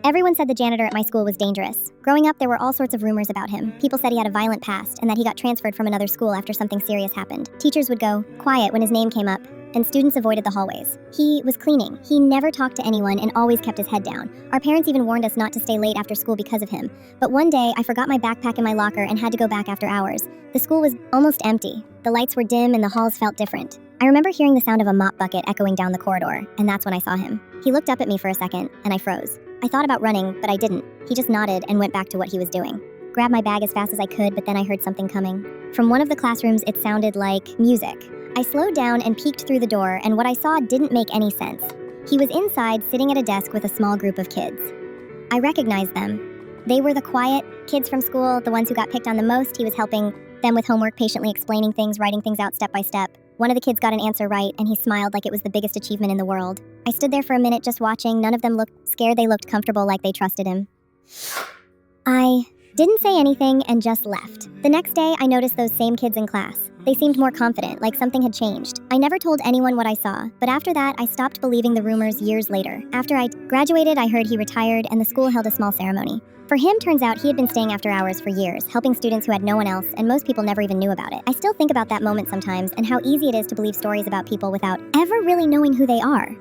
Everyone said the janitor at my school was dangerous. Growing up, there were all sorts of rumors about him. People said he had a violent past and that he got transferred from another school after something serious happened. Teachers would go quiet when his name came up, and students avoided the hallways. He was cleaning. He never talked to anyone and always kept his head down. Our parents even warned us not to stay late after school because of him. But one day, I forgot my backpack in my locker and had to go back after hours. The school was almost empty. The lights were dim and the halls felt different. I remember hearing the sound of a mop bucket echoing down the corridor, and that's when I saw him. He looked up at me for a second, and I froze. I thought about running, but I didn't. He just nodded and went back to what he was doing. Grabbed my bag as fast as I could, but then I heard something coming. From one of the classrooms, it sounded like music. I slowed down and peeked through the door, and what I saw didn't make any sense. He was inside, sitting at a desk with a small group of kids. I recognized them. They were the quiet kids from school, the ones who got picked on the most. He was helping them with homework, patiently explaining things, writing things out step by step. One of the kids got an answer right, and he smiled like it was the biggest achievement in the world. I stood there for a minute just watching. None of them looked scared. They looked comfortable, like they trusted him. I didn't say anything and just left. The next day, I noticed those same kids in class. They seemed more confident, like something had changed. I never told anyone what I saw, but after that, I stopped believing the rumors years later. After I graduated, I heard he retired, and the school held a small ceremony. For him, turns out he had been staying after hours for years, helping students who had no one else, and most people never even knew about it. I still think about that moment sometimes and how easy it is to believe stories about people without ever really knowing who they are.